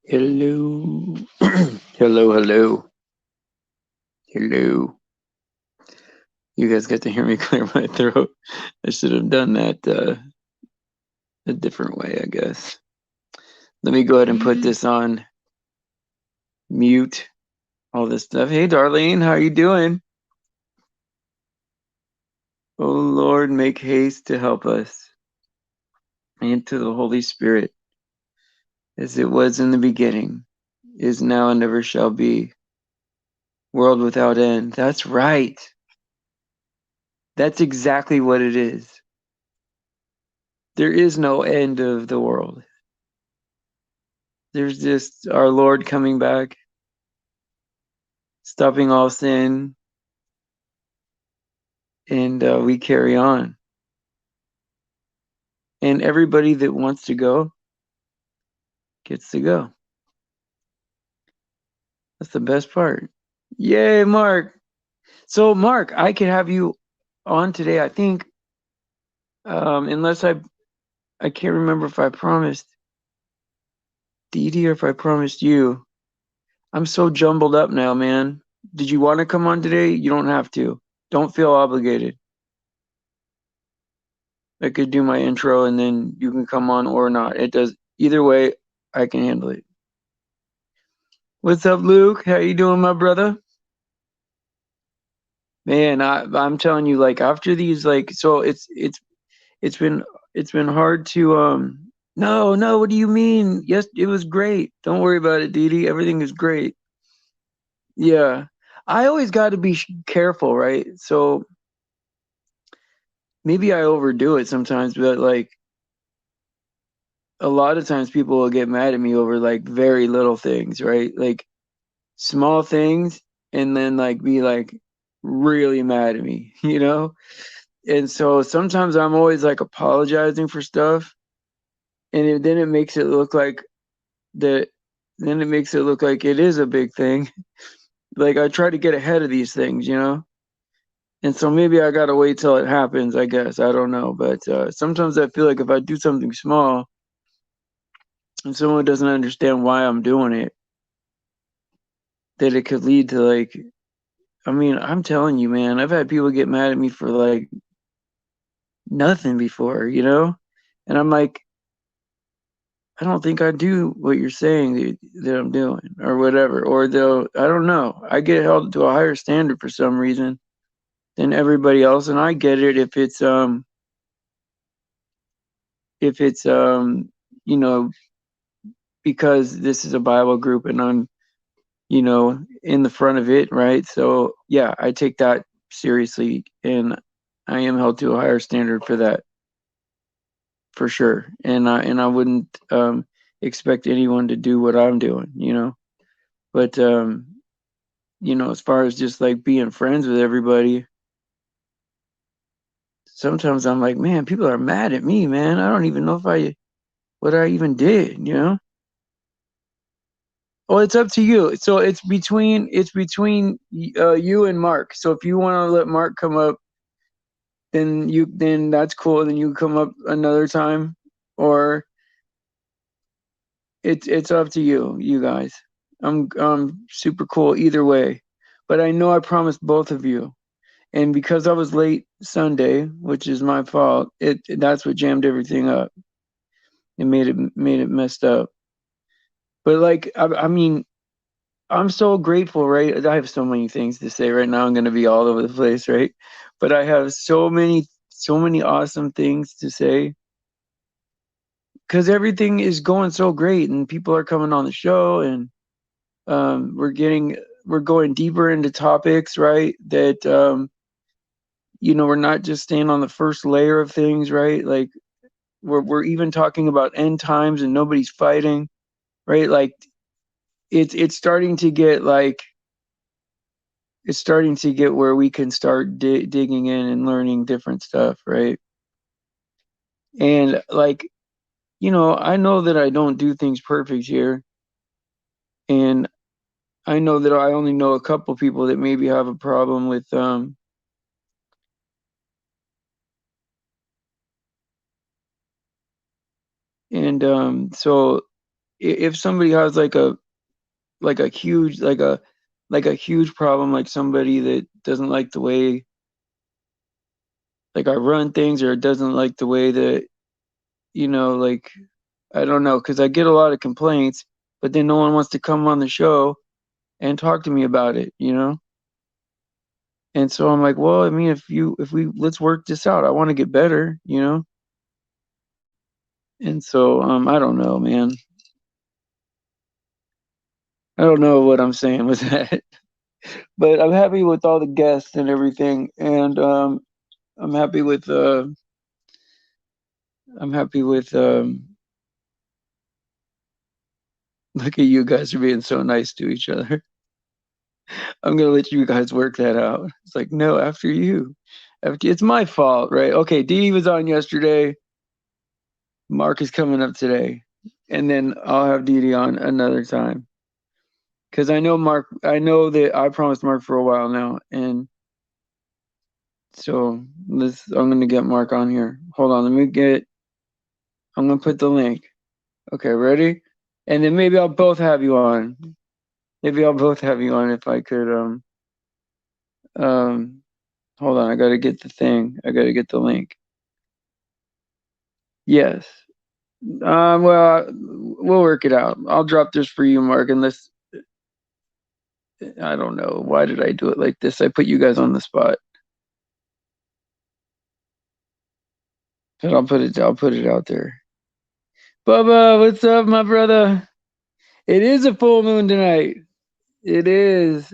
Hello. Hello, hello, hello. You guys got to hear me clear my throat. I should have done that a different way, I guess. Let me go ahead and put this on mute, all this stuff. Hey, Darlene, how are you doing? Oh, Lord, make haste to help us, and to the Holy Spirit, as it was in the beginning, is now, and never shall be, world without end. That's right. That's exactly what it is. There is no end of the world. There's just our Lord coming back, stopping all sin, and we carry on. And everybody that wants to go gets to go. That's the best part. Yay, Mark. So, Mark, I could have you on today, I think, unless I can't remember if I promised Dee Dee or if I promised you. I'm so jumbled up now, man. Did you want to come on today? You don't have to. Don't feel obligated. I could do my intro and then you can come on or not. It does either way. I can handle it. What's up, Luke? How you doing, my brother? Man, I'm telling you, like after these, like so it's been it's been hard to no, what do you mean? Yes, it was great. Don't worry about it, Dee Dee. Everything is great. Yeah. I always got to be careful, right? So maybe I overdo it sometimes, but like a lot of times people will get mad at me over like very little things, right? Like small things and then like be like really mad at me, you know? And so sometimes I'm always like apologizing for stuff and then it makes it look like that then it makes it look like it is a big thing. Like I try to get ahead of these things, you know? And so maybe I gotta wait till it happens, I guess. I don't know. But sometimes I feel like if I do something small and someone doesn't understand why I'm doing it, that it could lead to like I mean, I'm telling you, man, I've had people get mad at me for like nothing before, you know? And I'm like, I don't think I do what you're saying that I'm doing or whatever. Or they'll, I don't know. I get held to a higher standard for some reason than everybody else. And I get it if it's, you know, because this is a Bible group and I'm, you know, in the front of it, right? So yeah, I take that seriously and I am held to a higher standard for that. For sure. And I wouldn't expect anyone to do what I'm doing, you know. But you know, as far as just like being friends with everybody, sometimes I'm like, man, people are mad at me, man. I don't even know if I what I even did, you know. Well, it's up to you. So it's between you and Mark. So if you want to let Mark come up, then that's cool. Then you come up another time, or it's up to you, you guys. I'm super cool either way. But I know I promised both of you. And because I was late Sunday, which is my fault, that's what jammed everything up. It made it messed up. But like I mean, I'm so grateful, right? I have so many things to say right now. I'm gonna be all over the place, right? But I have so many awesome things to say because everything is going so great and people are coming on the show and we're going deeper into topics, right? That you know, we're not just staying on the first layer of things, right? Like we're even talking about end times and nobody's fighting, right? Like it's starting to get like it's starting to get where we can start digging in and learning different stuff, right? And like, you know, I know that I don't do things perfect here, and I know that I only know a couple people that maybe have a problem with and so if somebody has like a huge like a huge problem, like somebody that doesn't like the way like I run things, or doesn't like the way that, like, I don't know, because I get a lot of complaints, but then no one wants to come on the show and talk to me about it. And so I'm like, well, I mean, if we let's work this out. I want to get better. And so I don't know, man. I don't know what I'm saying with that. But I'm happy with all the guests and everything, and I'm happy with I'm happy with look at you guys are being so nice to each other. I'm gonna let you guys work that out. It's like, no, after you. It's my fault, right? Okay, Dee was on yesterday. Mark is coming up today. And then I'll have Dee Dee on another time. Because I know Mark, I know that I promised Mark for a while now. And so I'm gonna get Mark on here. Hold on, I'm gonna put the link. Okay, ready? And then maybe I'll both have you on. Maybe I'll both have you on if I could um hold on, I gotta get the thing. I gotta get the link. Yes. Well, we'll work it out. I'll drop this for you, Mark, unless I don't know. Why did I do it like this? I put you guys on the spot. But I'll put it out there. Bubba, what's up, my brother? It is a full moon tonight. It is.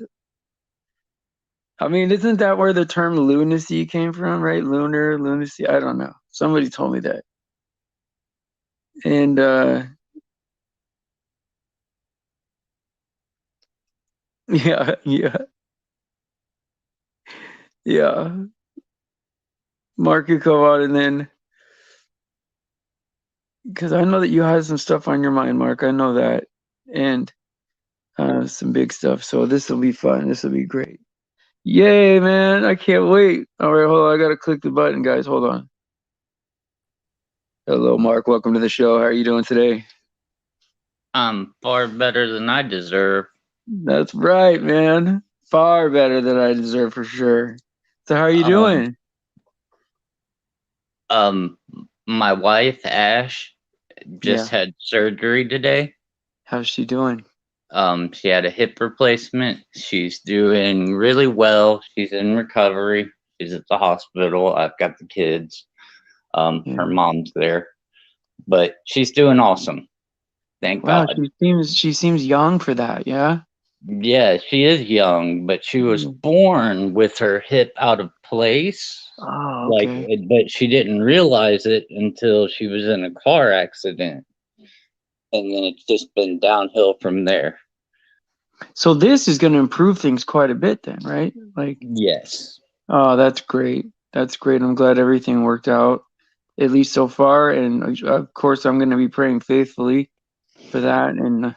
I mean, isn't that where the term lunacy came from, right? Lunacy. I don't know. Somebody told me that. And yeah, yeah, yeah. Mark could come on, and then because I know that you had some stuff on your mind, Mark. I know that. And some big stuff. So this will be fun. This will be great. Yay, man. I can't wait. All right, hold on. I got to click the button, guys. Hold on. Hello, Mark. Welcome to the show. How are you doing today? I'm far better than I deserve. That's right, man. Far better than I deserve for sure. So how are you Um, doing? um, my wife Ash just Yeah. had surgery today. How's she doing? She had a hip replacement. She's doing really well. She's in recovery. She's at the hospital. I've got the kids. Her Yeah. mom's there, but she's doing awesome. Thank Wow, God. she seems young for that, yeah? Yeah, she is young, but she was Mm. born with her hip out of place. Oh, Like, okay. but she didn't realize it until she was in a car accident, and then it's just been downhill from there. So this is going to improve things quite a bit then, right? Like, Yes. oh, that's great. That's great. I'm glad everything worked out, at least so far. And of course, I'm going to be praying faithfully for that. And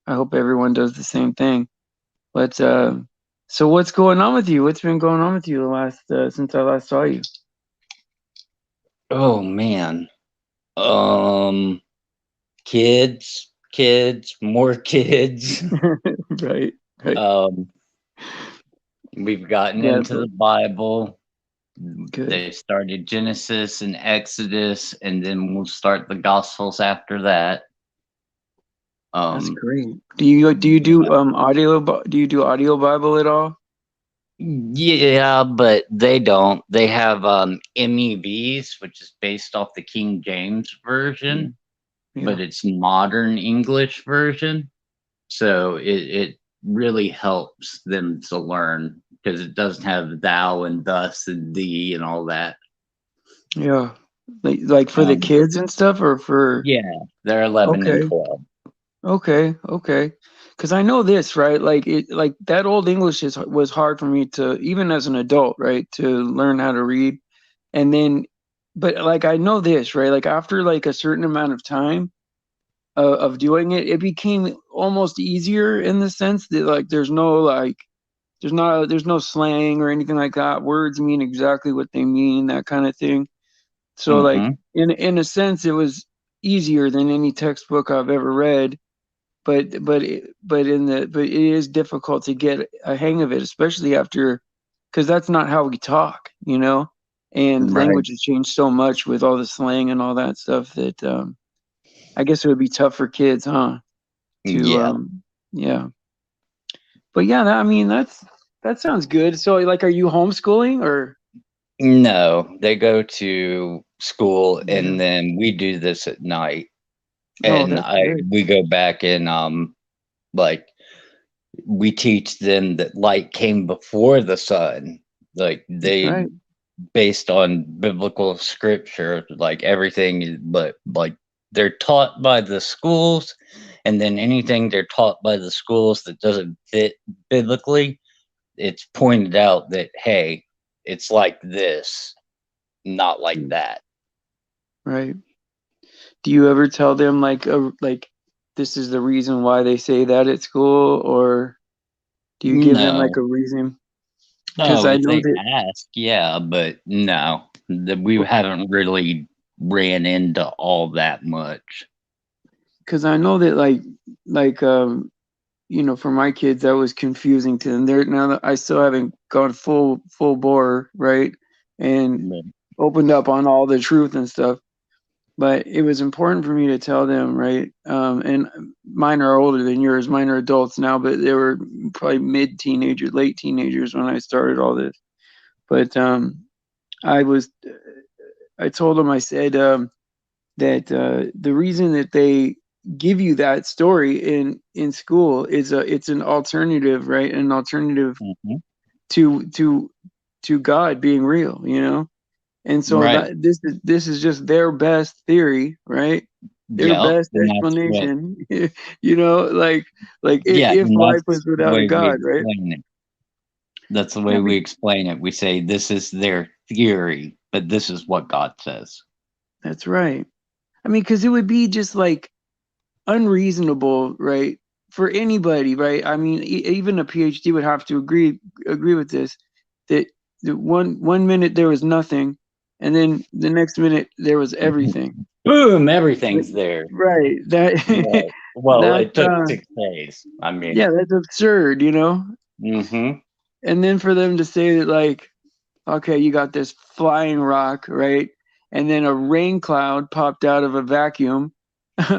I hope everyone does the same thing. But so what's going on with you? What's been going on with you the last since I last saw you? Oh man. Um, kids, more kids. Right, right. um, we've gotten Yeah, into the Bible. good. They started Genesis and Exodus, and then we'll start the Gospels after that. That's Um, great. Do you do do you do audio Bible at all? yeah, but they don't. They have MEVs, which is based off the King James Yeah, version, yeah, but it's modern English version. So it really helps them to learn because it doesn't have thou and thus and thee and all that. yeah. Like for the Um, kids and stuff, or for yeah, they're 11 and okay. 12. Okay, okay. Because I know this, right? Like that old English was hard for me to, even as an adult, right, to learn how to read. And then, but like I know this, right? Like after like a certain amount of time of doing it, it became almost easier in the sense that like there's no slang or anything like that. Words mean exactly what they mean, that kind of thing. So like Mm-hmm. in a sense, it was easier than any textbook I've ever read, but it is difficult to get a hang of it, especially after, because that's not how we talk, you know. And Right. language has changed so much with all the slang and all that stuff that I guess it would be tough for kids, huh? To Yeah. yeah. But yeah, I mean that sounds good. So like, are you homeschooling or? No, they go to school Yeah. and then we do this at night. Oh, And that's I good. we go back and like we teach them that light came before the sun. Like That's they right. based on biblical scripture, like everything but like they're taught by the schools, and then anything they're taught by the schools that doesn't fit biblically, it's pointed out that hey, it's like this, not like Mm, that. right. Do you ever tell them like this is the reason why they say that at school, or do you give them like No. a reason? Because Oh, I if know they that ask, yeah, but no, we haven't really ran into all that much. because I know that like you know, for my kids that was confusing to them. They're now that I still haven't gone full bore, right? And But, opened up on all the truth and stuff. But it was important for me to tell them, right? And mine are older than yours. Mine are adults now, but they were probably mid teenagers, late teenagers when I started all this. But I was, I told them, I said that the reason that they give you that story in school is it's an alternative, right? An alternative mhm. to to to God being real, you know. And so Right. that this is just their best theory, right? Their Yep. best And that's what, explanation, you know, like yeah, if and life that's was the without a way we God, right? explain it. That's the Yeah, way we explain it. We say this is their theory, but this is what God says. that's right. I mean, because it would be just like unreasonable, right, for anybody, right? I mean, even a PhD would have to agree with this. That one minute there was nothing, and then the next minute there was everything. Boom, everything's there. Right. That Right. Well, that it took 6 days. I mean, yeah, that's absurd, you know? mm-hmm. And then for them to say that, like, okay, you got this flying rock, right? And then a rain cloud popped out of a vacuum,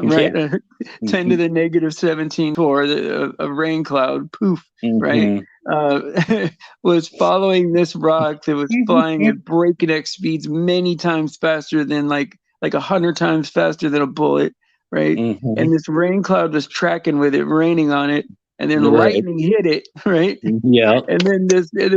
Yeah. right? 10 to the negative 17 for a rain cloud, poof, right? Mm-hmm. Was following this rock that was flying at breakneck speeds many times faster than like 100 times faster than a bullet, right? Mm-hmm. And this rain cloud was tracking with it, raining on it, and then Right. lightning hit it, right? Yep. And then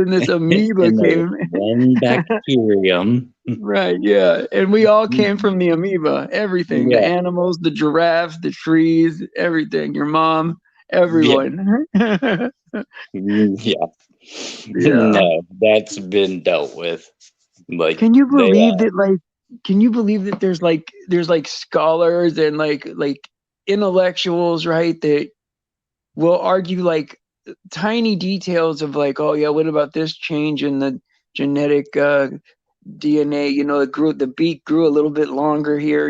this amoeba And there was came. one bacterium. Right, yeah. And we all came from the amoeba. Everything. The Yeah. animals, the giraffes, the trees, everything. Your mom, Yeah. everyone. Yeah. Yeah. No, that's been dealt with. Like Can you they believe that can you believe that there's like scholars and like intellectuals, right, that will argue like tiny details of like, oh yeah, what about this change in the genetic DNA, the beak grew a little bit longer here,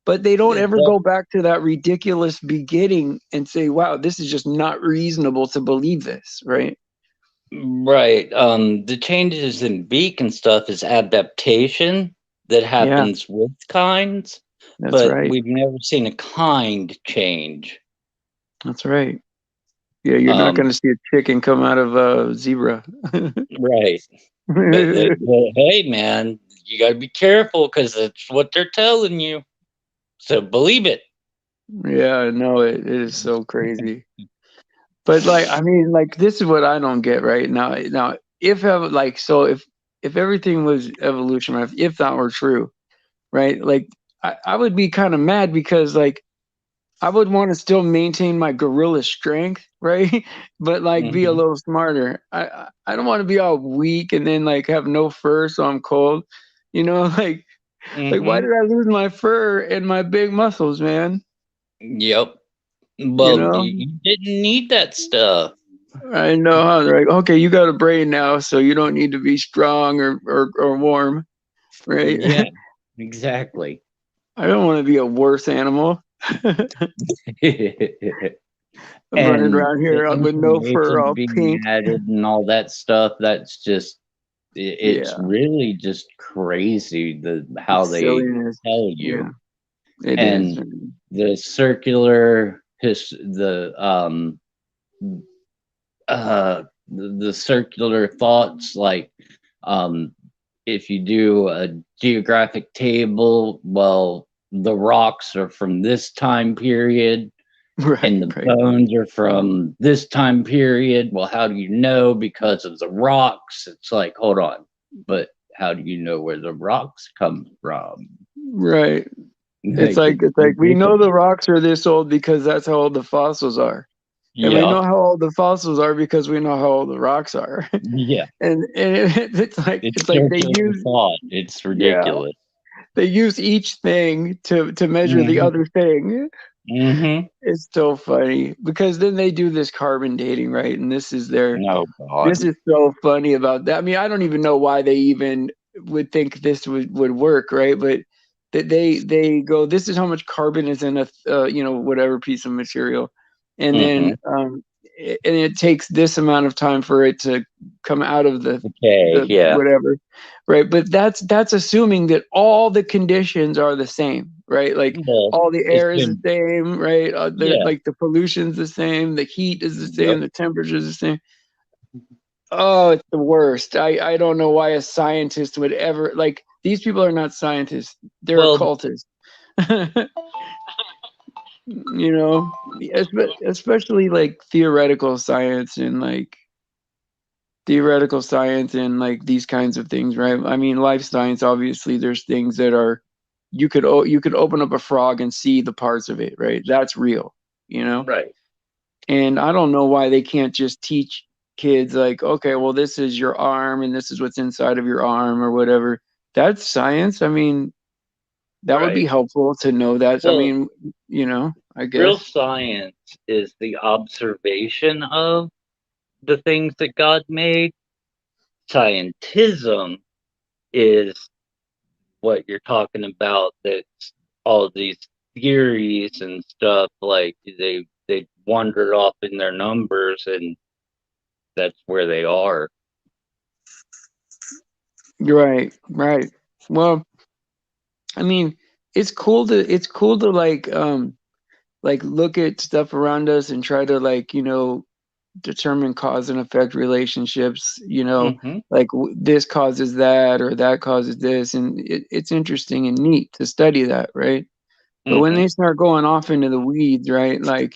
but they don't ever that, go back to that ridiculous beginning and say, wow, this is just not reasonable to believe this, right? right. The changes in beak and stuff is adaptation that Yeah, happens with kinds, that's but right. we've never seen a kind change. That's right. Yeah, you're not going Um, to see a chicken come out of a zebra. right. But hey, man, you got to be careful because it's what they're telling you. So believe it. Yeah, no, it is so crazy. But like, I mean, like, this is what I don't get right now. Now, if everything was evolution, if that were true, right? Like, I would be kind of mad because like I would want to still maintain my gorilla strength, right? But like be a Hmm. little smarter. I don't want to be all weak and then like have no fur so I'm cold. You know, like why Hmm. did I lose my fur and my big muscles, man? Yep. You Well, know, you didn't need that stuff. I know how they're like, okay, you got a brain now, so you don't need to be strong or warm, right? Yeah, exactly. I don't want to be a worse animal. I'm running And around the here with no fur, information all being pink. added and all that stuff, that's just it's Yeah, really just crazy the how it's they silliness. tell you. Yeah, it is. And the circular the circular thoughts, like um if you do a geographic table, well, the rocks are from this time period Right, and the right. bones are from this time period. Well, how do you know? Because of the rocks. It's like, hold on, but how do you know where the rocks come from? Right. Like, it's It's like we know ridiculous. the rocks are this old because that's how old the fossils are. And we Yeah, know how old the fossils are because we know how old the rocks are. yeah. And It's it's like they circular use, thought. It's yeah, ridiculous. they use each thing to measure the Hmm. other thing. Hmm. It's so funny because then they do this carbon dating, right? And No, this God. is so funny about that. I mean, I don't even know why they even would think this would work, right? But that they go, this is how much carbon is in a whatever piece of material, and then Hmm. and it takes this amount of time for it to come out of Okay, the yeah. whatever, right? But that's assuming that all the conditions are the same, right? Like Well, all the it's air is the been, same, right? yeah. Like the pollution's the same, the heat is the Yep. same, the temperature is the same. Oh, it's the worst. I don't know why a scientist would ever like these people are not scientists. They're Well, occultists. You know, especially like theoretical science and like these kinds of things, right? I mean, life science obviously there's things that are you could open up a frog and see the parts of it, right? That's real, you know? right. And I don't know why they can't just teach kids like, okay, well, this is your arm and this is what's inside of your arm or whatever. That's science. I mean, that would be Right. helpful to know that. I Well, mean, I real guess. science is the observation of the things that God made. Scientism is what you're talking about. That's all these theories and stuff. Like they wandered off in their numbers, and that's where they are. You're right, right. Well, I mean, it's cool to like look at stuff around us and try to like, determine cause and effect relationships, Hmm. like this causes that or that causes this. And it's interesting and neat to study that, right? But when Hmm. they start going off into the weeds, right? Like,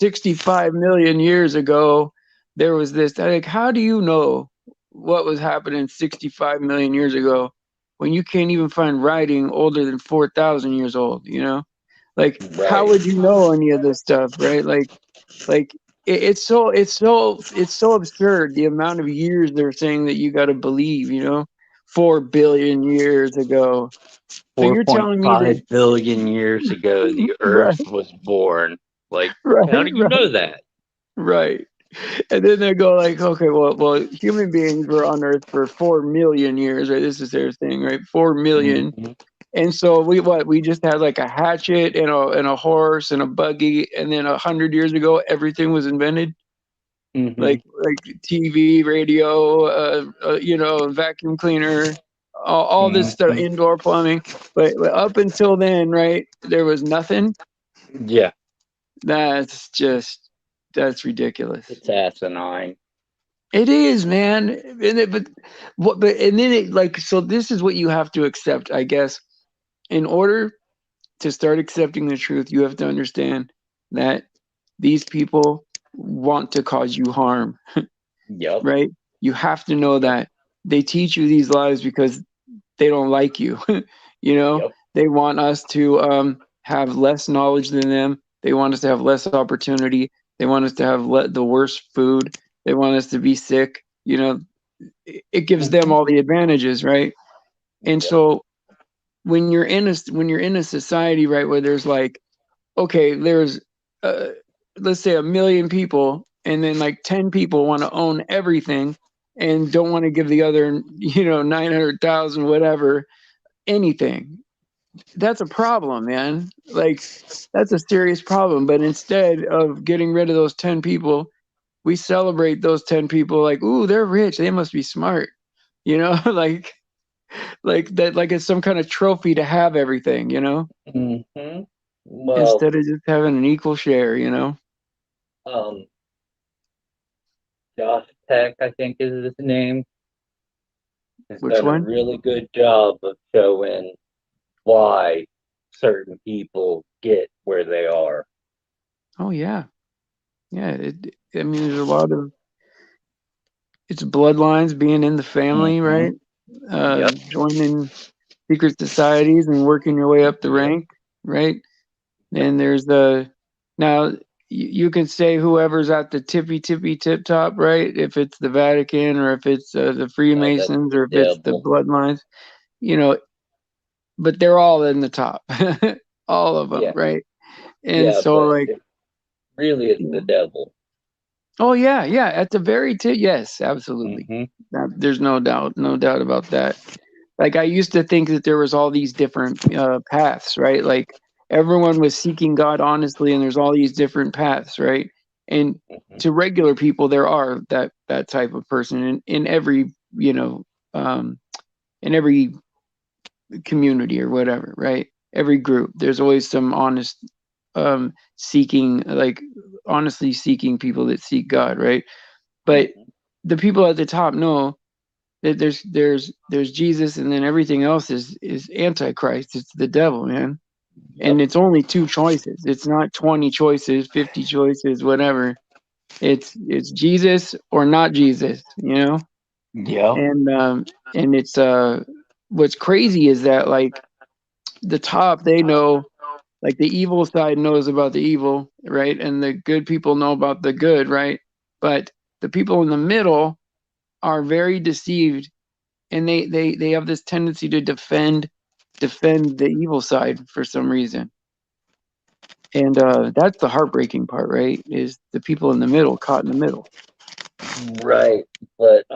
65 million years ago, there was this, like, how do you know what was happening 65 million years ago when you can't even find writing older than 4,000 years old, Like, how Right. would you know any of this stuff, right? Like it's so absurd the amount of years they're saying that you got to believe, 4 billion years ago. So you're telling me that 4.5 billion years ago, the right, Earth was born. Like, how right, do you right, know that? right. And then they go like, okay, well, human beings were on Earth for 4 million years, right? This is their thing, right? 4 million. Hmm. And so we just had like a hatchet and a horse and a buggy, and then 100 years ago everything was invented. Hmm. Like TV, radio, vacuum cleaner, all this stuff, Hmm. indoor plumbing. But up until then, right, there was nothing. Yeah, That's just that's ridiculous. it's asinine. It is, man. And then it like so. This is what you have to accept, I guess. In order to start accepting the truth, you have to understand that these people want to cause you harm, Yep. right? You have to know Yep. that they teach you these lies because they don't like you. you know, Yep. they want us to have less knowledge than them. They want us to have less opportunity. They want us to have the worst food. They want us to be sick. It gives them Hmm. all the advantages, right? And Yep. so when you're in a society, right, where there's like, okay, there's uh, let's say 1 million people, and then like 10 people want to own everything and don't want to give the other 900,000 whatever anything. that's a problem, man. Like, that's a serious problem. But instead of getting rid of those 10 people, we celebrate those 10 people like, ooh, they're rich. They must be smart. You know, like that, like it's some kind of trophy to have everything, Well, instead of just having an equal share, um, Josh Peck, I think is his name, has Which done a one? really good job of showing why certain people get where they are. Oh, yeah. Yeah. I mean, there's a lot of, it's bloodlines being in the family, Mm-hmm. right? Yep. Joining secret societies and working your way up the Yep. rank, right? Yep. And there's now you can say whoever's at the tippy tip top, right? If it's the Vatican or if it's the No, that's Freemasons the or if it's the devil. bloodlines, you know, but they're all in the top, all of them, Yeah. right? And Yeah, so, but like, it really is the devil. oh yeah, yeah, at the very tip, yes, absolutely. Mm-hmm. There's no doubt about that. Like, I used to think that there was all these different paths, right? Like, everyone was seeking God honestly, and there's all these different paths, right? And Mm-hmm. to regular people, there are that type of person in every um, in every community or whatever, right? Every group, there's always some honest seeking, like honestly seeking people that seek God, right? But Mm-hmm. the people at the top know that there's Jesus, and then everything else is antichrist. It's the devil, man. Yep. And it's only two choices. It's not 20 choices, 50 choices, whatever. It's Jesus or not Jesus. Yep. And it's what's crazy is that, like, the top, they know, like, the evil side knows about the evil, right? And the good people know about the good, right? But the people in the middle are very deceived, and they have this tendency to defend the evil side for some reason. And that's the heartbreaking part, right? Is the people in the middle, caught in the middle. Right. But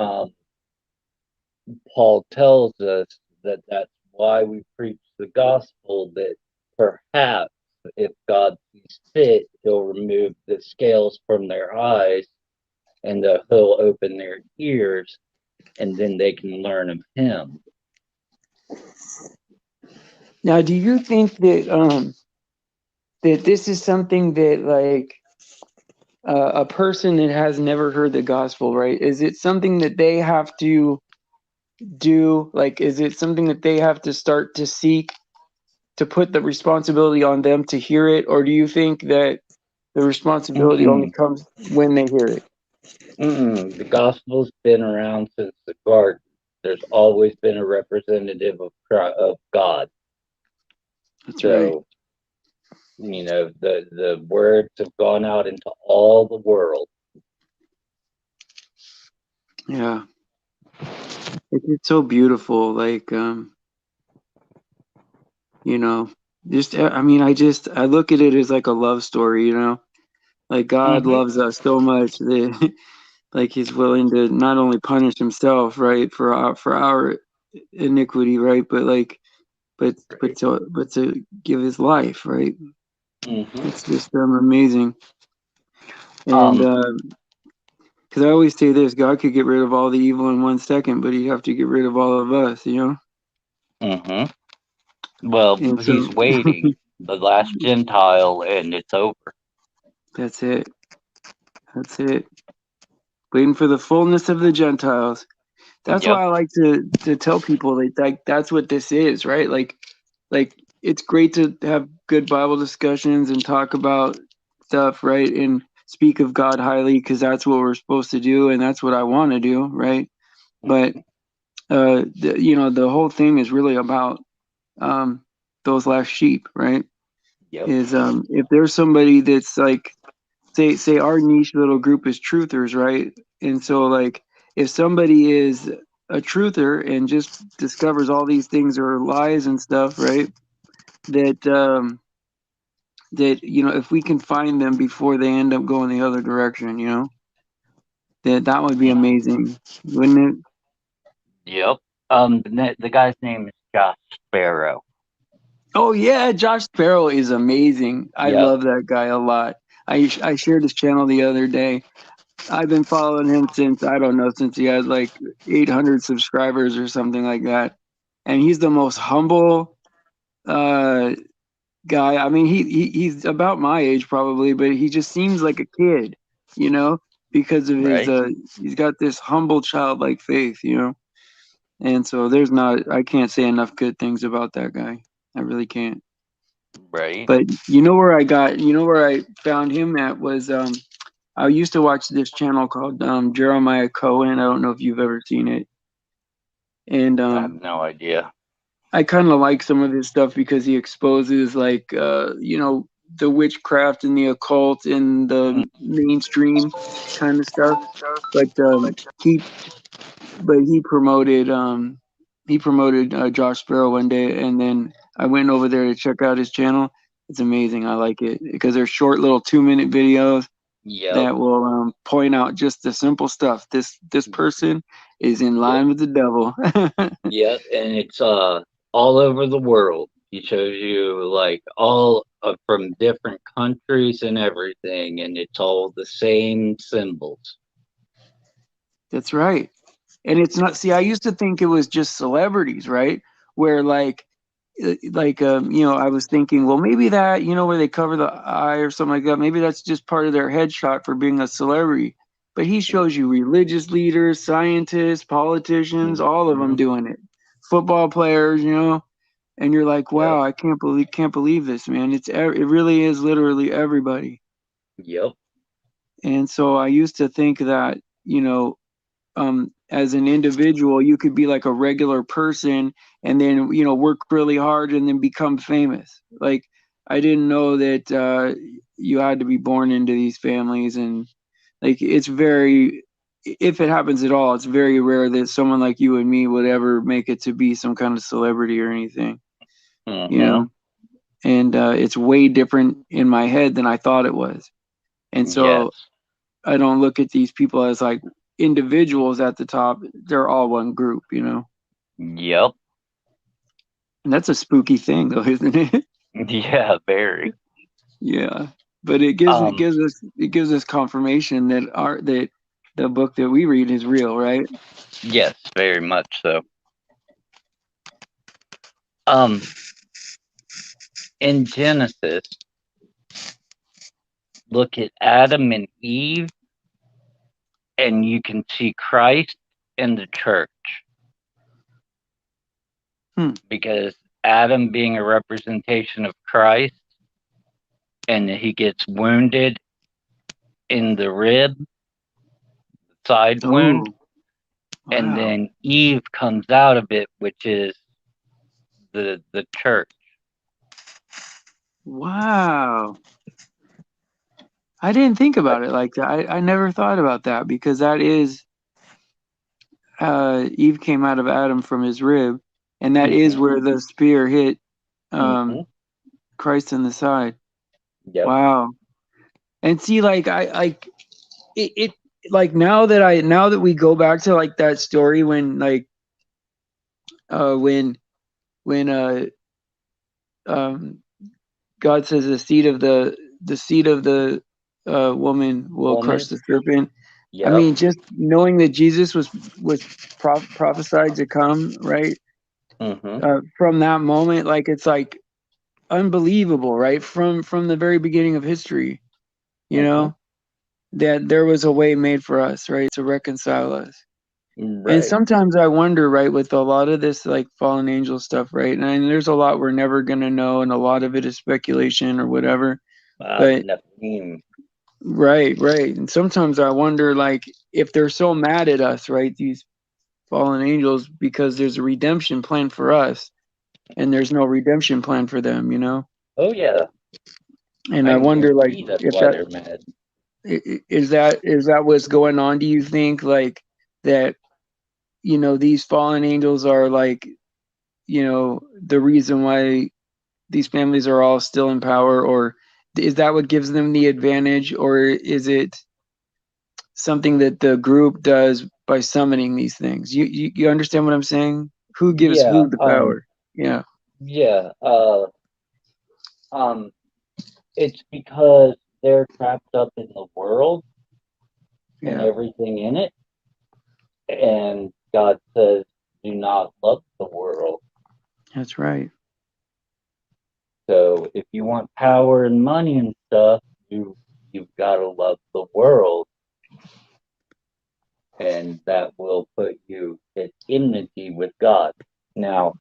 Paul tells us that that's why we preach the gospel, that perhaps if God sees fit, he'll remove the scales from their eyes and he'll open their ears and then they can learn of him. Now, do you think that this is something that, like, a person that has never heard the gospel, right? Is it something that they have to do? Like, is it something that they have to start to seek, to put the responsibility on them to hear it, or do you think that the responsibility only Mm-mm. comes when they hear it? Mm-mm. The gospel's been around since the garden. There's always been a representative of God. That's right. So, the words have gone out into all the world. Yeah, it's so beautiful. Like, you know, just I mean, I look at it as like a love story. Like, God Mm-hmm. loves us so much that like He's willing to not only punish Himself, right, for our iniquity, right, but like Right. but to give His life, right. Mm-hmm. It's just amazing. And Um, because I always say this, God could get rid of all the evil in 1 second, but He'd have to get rid of all of us. mm-hmm. Well, And he's so waiting, the last Gentile, and it's over. that's it. That's it. Waiting for the fullness of the Gentiles. That's Yep. why I like to tell people, like that's what this is, right? Like it's great to have good Bible discussions and talk about stuff, right? And speak of God highly, because that's what we're supposed to do, and that's what I want to do, right? But Mm-hmm. the whole thing is really about um, those last sheep, right? Yep. Is if there's somebody that's like, say our niche little group is truthers, right? And so, like, if somebody is a truther and just discovers all these things are lies and stuff, right? That if we can find them before they end up going the other direction, that would be Mm-hmm. amazing, wouldn't Yep. The guy's name is Josh Sparrow. Oh yeah, Josh Sparrow is amazing. I Yep. love that guy a lot. I shared his channel the other day. I've been following him since I don't know, since he had like 800 subscribers or something like that. And he's the most humble uh guy. I mean, he's about my age probably, but he just seems like a kid, you know, because of his Right. he's got this humble childlike faith, you know. And so there's not I can't say enough good things about that guy. I really can't. Right. But you know where I found him at was I used to watch this channel called Jeremiah Cohen. I don't know if you've ever seen it. And I have no idea. I kind of like some of his stuff because he exposes like you know, the witchcraft and the occult and Mm. the mainstream kind of stuff. But he promoted Josh Sparrow one day, and then I went over there to check out his channel. It's amazing. I like it because they're short little 2 minute videos Yep. that will point out just the simple stuff. This person is in Yep. line with the devil. Yep. And it's all over the world. He shows you like all from different countries and everything, and it's all the same symbols. That's right. And it's not. See, I used to think it was just celebrities, right? Where you know, I was thinking, well, maybe that, you know, where they cover the eye or something like that, maybe that's just part of their headshot for being a celebrity. But he shows you religious leaders, scientists, politicians, all of them Mhm. doing it. Football players, you know, and you're like, Yep. wow, I can't believe this, man. It really is literally everybody. Yep. And so I used to think that, you know, as an individual, you could be like a regular person and then, you know, work really hard and then become famous. Like, I didn't know that you had to be born into these families. And like, it's very, if it happens at all, it's very rare that someone like you and me would ever make it to be some kind of celebrity or anything, you Hmm. know? And it's way different in my head than I thought it was. And so Yes. I don't look at these people as like individuals at the top. They're all one group, you know? Yep. And that's a spooky thing though, isn't it? Yeah, very. Yeah. But Um, it gives us confirmation that the book that we read is real, right? yes, very much so. Um, in Genesis, look at Adam and Eve, and you can see Christ in the church Hmm. because Adam being a representation of Christ, and he gets wounded in the rib, side wound, Oh, and wow. then Eve comes out of it, which is the church. Wow. I didn't think about it like that. I never thought about that because that is Eve came out of Adam from his rib, and that is Mm-hmm. where the spear hit Mm-hmm. um, Christ in the side. Yep. Wow. And see, like I like it like now that we go back to like that story when like uh when when um God says the seed of the woman will crush Woman. the serpent. I Yep. mean, just knowing that Jesus was prophesied to come, right? Mm-hmm. From that moment, like it's like unbelievable, right? From the very beginning of history, you Mm-hmm. know, that there was a way made for us, right, to reconcile us. And Right. sometimes I wonder, right, with a lot of this like fallen angel stuff, right? And I mean, there's a lot we're never gonna know, and a lot of it is speculation or whatever. But Nephilim. right. And sometimes I wonder, like, if they're so mad at us, right, these fallen angels, because there's a redemption plan for us, and there's no redemption plan for them, you know? Oh yeah, And I I can wonder, like, guarantee that's if why they're mad. is that what's going on? Do you think, like, that these fallen angels are like the reason why these families are all still in power, or is that what gives them the advantage, or is it something that the group does by summoning these things? You understand what I'm saying? Who gives Yeah. who the power? Yeah. Yeah. Um, it's because they're trapped up in the world and Yeah, everything in it, and God says, "Do not love the world." that's right. So if you want power and money and stuff, you've got to love the world, and that will put you at enmity with God. Now,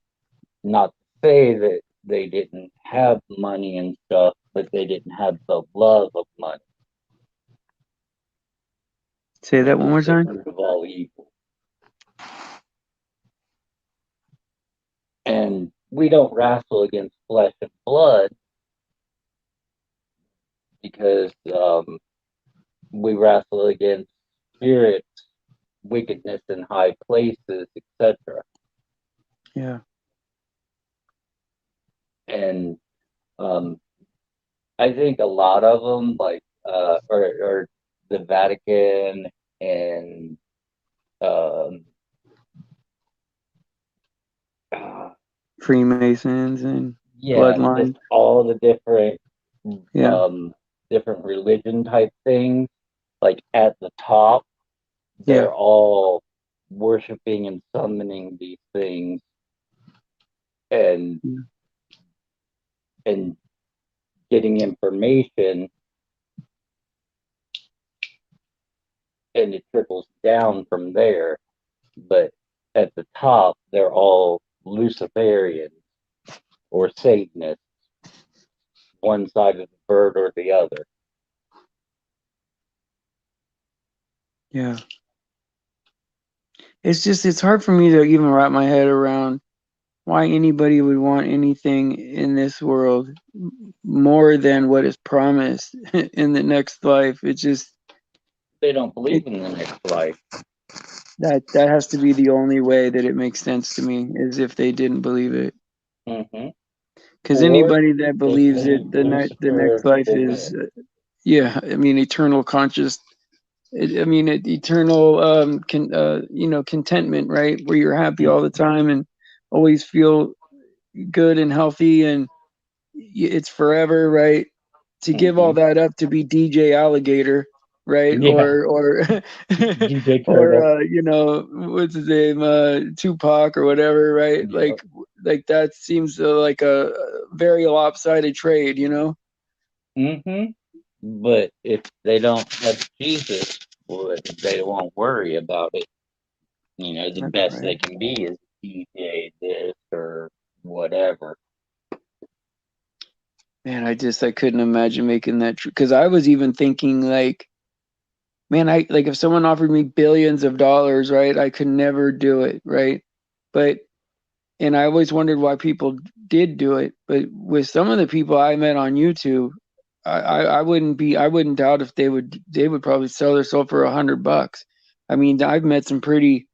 not to say that they didn't have money and stuff, but they didn't have the love of money, Say that which one is more the time. root of all evil. And we don't wrestle against flesh and blood because we wrestle against spirits, wickedness in high places, etc. Yeah, And um, I think a lot of them, like, or the Vatican and um, uh, Freemasons and yeah, just bloodline. all the Yeah, um, different religion type things, like at the top, yeah, they're all worshiping and summoning these things and yeah, and getting information, and it trickles down from there. But at the top, they're all Luciferians or Satanists, one side of the bird or the other. yeah. It's hard for me to even wrap my head around why anybody would want anything in this world more than what is promised in the next life. It just They don't it believe in the next life. that has to be the only way that it makes sense to me is if they didn't believe it. Hmm. Because Or anybody that they believes believe it, the next Lucifer life will is, win. yeah. I mean, eternal conscious. I mean, eternal, contentment, right? Where you're happy all the time and always feel good and healthy, and it's forever, right? To give all Hmm. that up to be DJ Alligator, right? Yeah, Or DJ or Turtle. what's his name, Tupac or whatever, right? Yep. Like that seems like a very lopsided trade, you know? Hmm. But if they don't have Jesus, well, they won't worry about it. The That's best right. they can be is DJ this or whatever. Man, I couldn't imagine making that true because I was even thinking like, man, I like if someone offered me billions of dollars, right? I could never do it, right? But and I always wondered why people did do it. But with some of the people I met on YouTube, I wouldn't doubt if they would probably sell their soul for $100. I mean, I've met some pretty,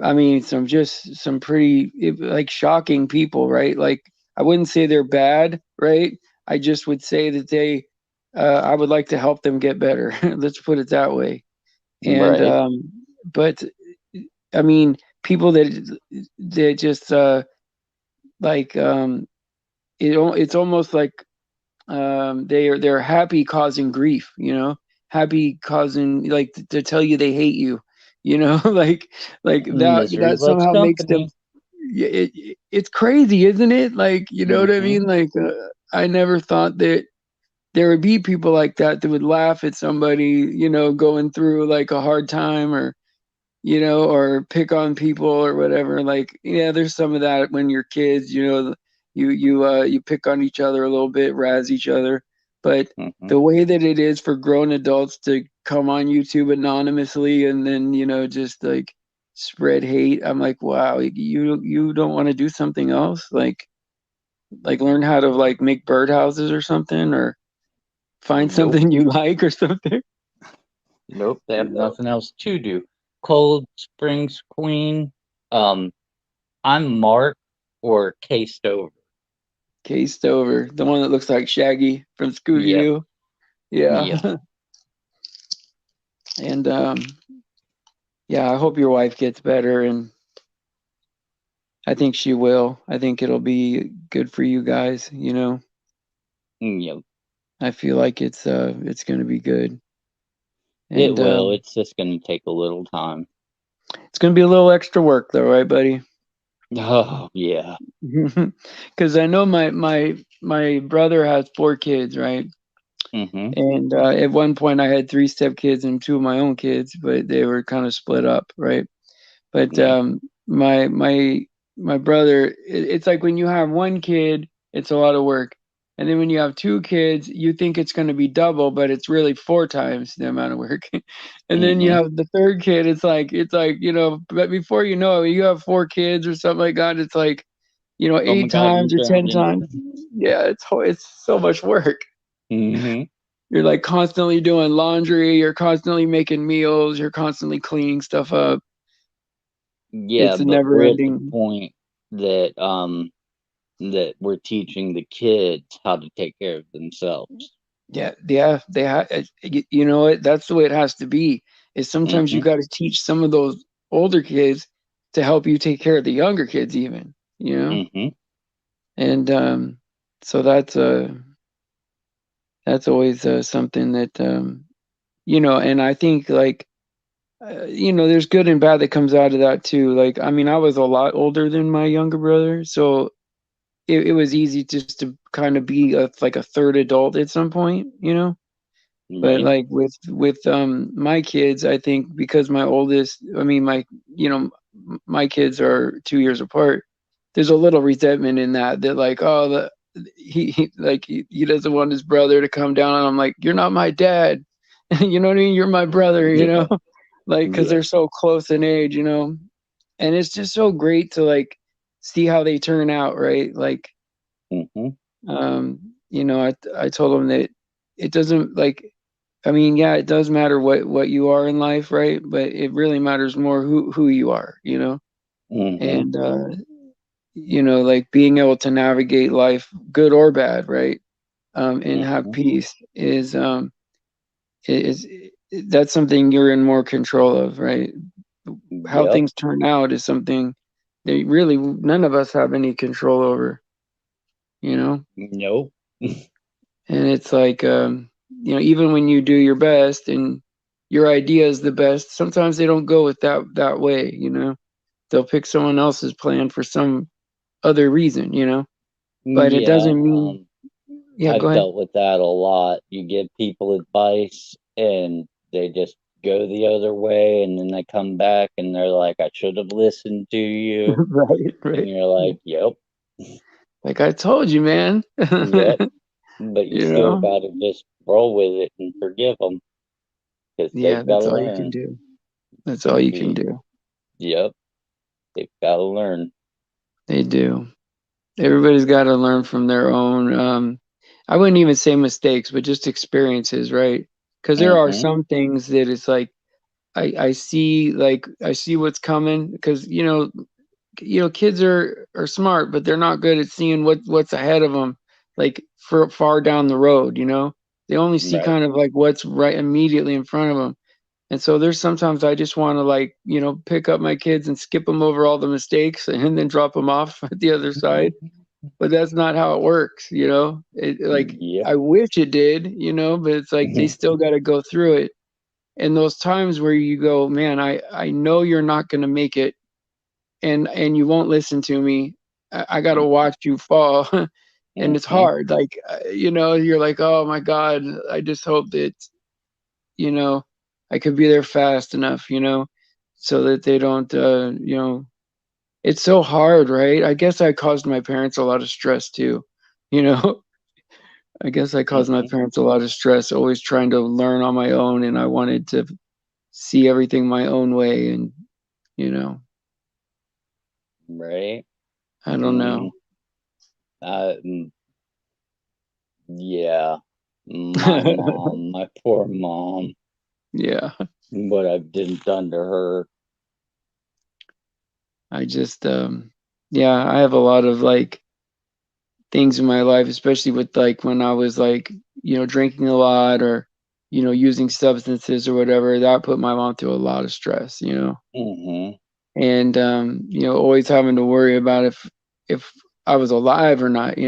I mean, some pretty like shocking people, right? Like I wouldn't say they're bad, right? I just would say that I would like to help them get better. Let's put it that way. And Right. but I mean, people that just like it's almost like they're happy causing grief, happy causing like to tell you they hate you, like Misery that loves somehow makes them. company. Yeah, it's crazy, isn't it? Like, you know what I Hmm. mean? Like, I never thought that there would be people like that that would laugh at somebody, going through like a hard time, or pick on people or whatever. Like, yeah, there's some of that when you're kids, you pick on each other a little bit, razz each other. But Hmm. the way that it is for grown adults to come on YouTube anonymously and then, just like spread hate, I'm like, wow, you don't want to do something else? Like learn how to like make birdhouses or something, or find Nope. something you like or something. Nope. They have You know, nothing else to do. Cold Springs Queen. Um, I'm Mark or K Stover. Case Stover, the one that looks like Shaggy from Scooby Yep. Doo. Yep. Yeah. And yeah, I hope your wife gets better, and I think she will. I think it'll be good for you guys. Yep. I feel like it's going to be good. It And will. It's just going to take a little time. it's going to be a little extra work though, right, buddy? Oh, yeah. Because I know my brother has 4 kids, right? Mm-hmm. And at one point I had 3 stepkids and 2 of my own kids, but they were kind of split up, right? But Yeah. my brother, it's like when you have 1 kid, it's a lot of work, and then when you have 2 kids, you think it's going to be double, but it's really 4 times the amount of work. And then you Mm-hmm. have the third kid, it's like but before you know it, you have 4 kids or something like that. It's like Oh my 8 God, I'm times or ten drowning. times. Yeah, it's so much work. Mm-hmm. You're like constantly doing laundry, you're constantly making meals, you're constantly cleaning stuff up. Yeah, It's a but never we're at the ending. point that that we're teaching the kids how to take care of themselves. Yeah, yeah, they have. You know what? That's the way it has to be. Is sometimes you Mm-hmm. got to teach some of those older kids to help you take care of the younger kids, even. Mm-hmm. And so that's always something that and I think like there's good and bad that comes out of that too. Like, I mean, I was a lot older than my younger brother, so it was easy just to kind of be like a third adult at some point. But Right. like with my kids, I think because my oldest, I mean my kids are 2 years apart. There's a little resentment in that like, oh, he doesn't want his brother to come down, and I'm like, you're not my dad. You know what I mean? You're my brother. Yeah. Like, because Yeah. they're so close in age. And it's just so great to like see how they turn out, right? Like, Mm-hmm. I told them that it doesn't like, I mean, yeah, it does matter what you are in life, right? But it really matters more who you are. Mm-hmm. And like being able to navigate life, good or bad, right? And have Mm-hmm. peace is that's something you're in more control of, right? How Yep. things turn out is something that really none of us have any control over, you know? Nope. And it's like, even when you do your best and your idea is the best, sometimes they don't go with that way. They'll pick someone else's plan for some other reason. But it Yeah. doesn't mean, yeah, go I've ahead. dealt with that a lot. You give people advice and they just go the other way, and then they come back and they're like, I should have listened to you. Right, And right. you're Yeah. like, yep, Like I told you, man. yep. But you you still know? got to just roll with it and forgive them because Yeah, they've got that's to all you can learn. do. That's all you can Y- do. Yep, they've got to learn. They do. Everybody's got to learn from their own, I wouldn't even say mistakes, but just experiences, right? Because there are Mm-hmm. some things that it's like I see what's coming because kids are smart, but they're not good at seeing what's ahead of them, like for far down the road. They only see Right. kind of like what's right immediately in front of them. And so there's sometimes I just want to like pick up my kids and skip them over all the mistakes and then drop them off at the other side. But that's not how it works. Like Yep. I wish it did, but it's like they still got to go through it. And those times where you go, man, I know you're not going to make it, and you won't listen to me. I got to watch you fall. And it's Mm-hmm. hard. Like, you're like, oh my God, I just hope that, you know, I could be there fast enough, so that they don't. It's so hard, right? I guess I caused my parents a lot of stress too. You know, I guess I caused my Mm-hmm. parents a lot of stress, always trying to learn on my own, and I wanted to see everything my own way. And, you know, Right. I don't Mm, know. mm, yeah. My mom, my poor mom, Yeah. what I've done to her. I just, yeah, I have a lot of like things in my life, especially with like when I was like, drinking a lot or, using substances or whatever, that put my mom through a lot of stress. Mm-hmm. And, always having to worry about if I was alive or not,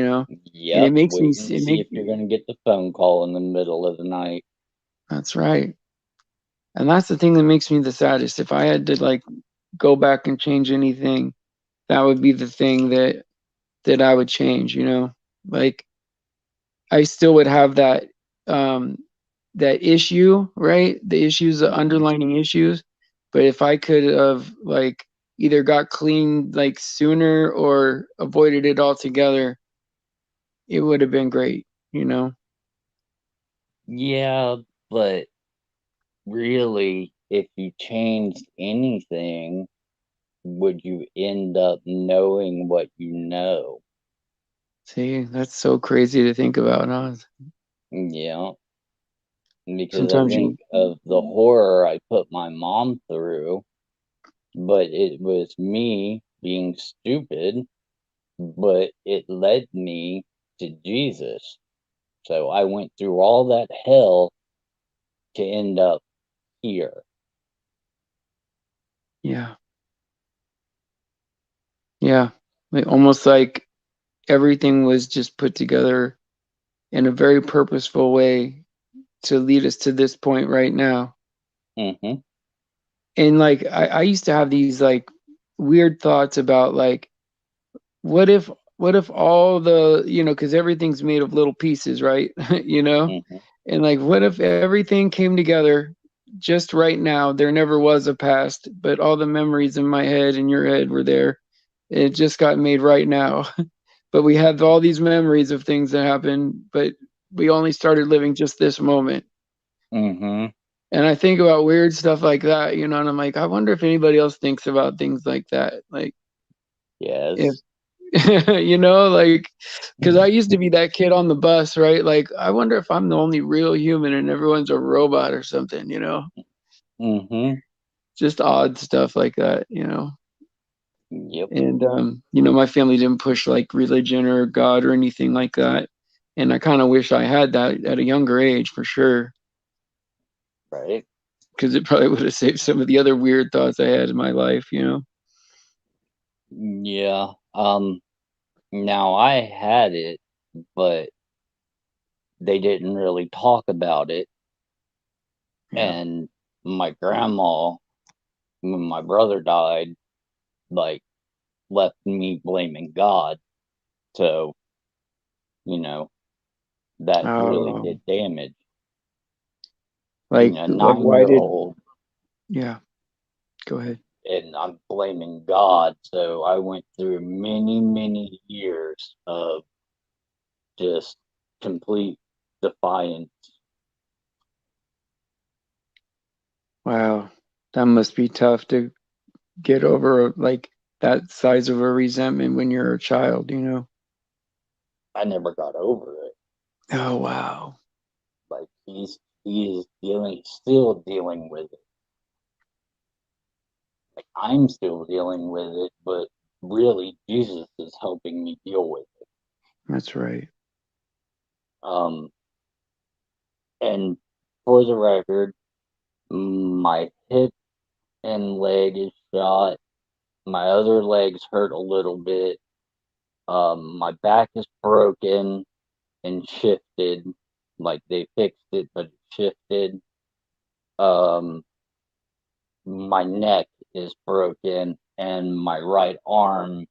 and it Yep, makes me, waiting to see if you're going to get the phone call in the middle of the night. that's right. And that's the thing that makes me the saddest. If I had to like go back and change anything, that would be the thing that I would change, like I still would have um that issue, right? The issues, the Hmm. underlining issues. But if I could have like either got clean like sooner or avoided it altogether, it would have been great. Yeah, but really, if you changed anything, would you end up knowing what you know? See, that's so crazy to think about, huh? Yeah, because I Sometimes think you, of the horror I put my mom through, but it was me being stupid, but it led me to Jesus. So I went through all that hell to end up here. yeah, yeah, like, almost like everything was just put together in a very purposeful way to lead us to this point right now. Hmm. And like I used to have these like weird thoughts about like what if what if all the because everything's made of little pieces, right? you know Hmm. and like what if everything came together just right now? There never was a past, but all the memories in my head and your head were there. It just got made right now. But we have all these memories of things that happened, but we only started living just this moment. Hmm. And I think about weird stuff like that, and I'm like, I wonder if anybody else thinks about things like that. Like, if, Yes. like, because I used to be that kid on the bus, right? Like, I wonder if I'm the only real human and everyone's a robot or something. Hmm. Just odd stuff like that. Yep. And, my family didn't push like religion or God or anything like that. And I kind of wish I had that at a younger age for sure, Right. because it probably would have saved some of the other weird thoughts I had in my life. Yeah. Now I had it, but they didn't really talk about it. Yeah. And my grandma, when my brother died, like left me blaming God. So, you know, that really Oh, did damage. Being a like nine why year did old yeah, go ahead. and I'm blaming God. So I went through many, many years of just complete defiance. Wow. That must be tough to get over like that size of a resentment when you're a child. I never got over it. Oh wow. Like he's dealing still dealing with it. Like I'm still dealing with it, but really Jesus is helping me deal with it. That's right. Um and for the record, my hip and leg is shot. My other legs hurt a little bit. My back is broken and shifted. Like they fixed it, but it shifted. Um, my neck is broken and my right arm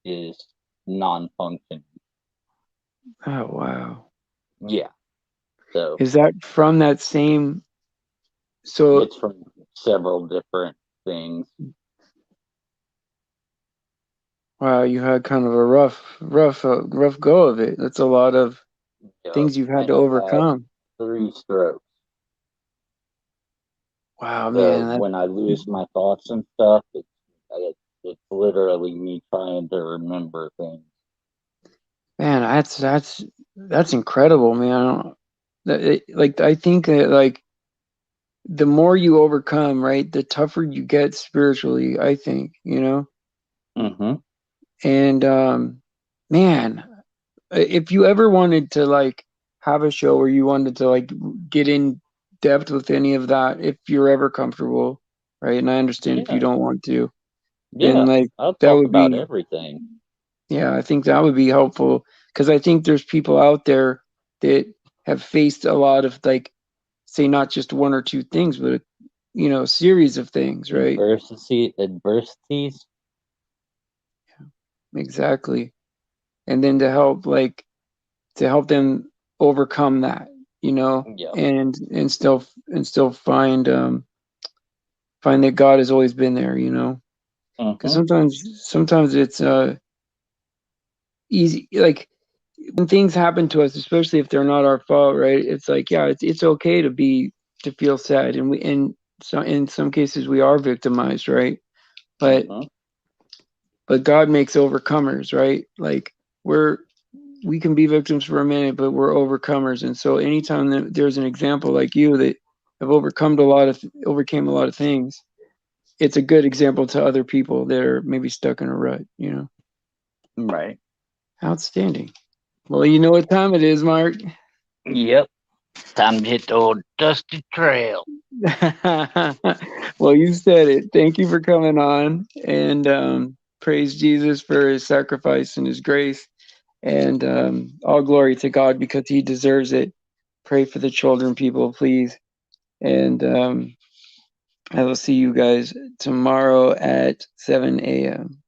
is non-functioning. Oh wow. Yeah, so Is that from that same so it's from several different things. wow, you had kind of a rough go of it. That's a lot of Yep. things you've had And to I've had overcome. 3 strokes. Wow, So man. when I lose my thoughts and stuff, it's literally me trying to remember things. Man, that's incredible, man. Like I think that like the more you overcome, right, the tougher you get spiritually, I think. Hmm. And man, if you ever wanted to like have a show where you wanted to like get in depth with any of that, if you're ever comfortable, right? And I understand if you Yeah, don't want to, then yeah. like I'll that talk would about be everything. Yeah, I think that would be helpful because I think there's people out there that have faced a lot of like, say, not just one or two things, but a series of things, right? Adversities. Exactly. And then to help them overcome that, Yeah. and still find that God has always been there, because Mm-hmm. sometimes it's easy, like when things happen to us, especially if they're not our fault, right? It's like, yeah, it's okay to feel sad, and so in some cases we are victimized, right? But Mm-hmm. but God makes overcomers, right? Like we're we can be victims for a minute, but we're overcomers. And so anytime that there's an example like you that have overcame a lot of things, it's a good example to other people that are maybe stuck in a rut. Right. Outstanding. Well, you know what time it is, Mark. Yep. Time to hit the old dusty trail. Well, you said it. Thank you for coming on, and praise Jesus for his sacrifice and his grace. And all glory to God because he deserves it. Pray for the children, people, please. And I will see you guys tomorrow at 7 a.m.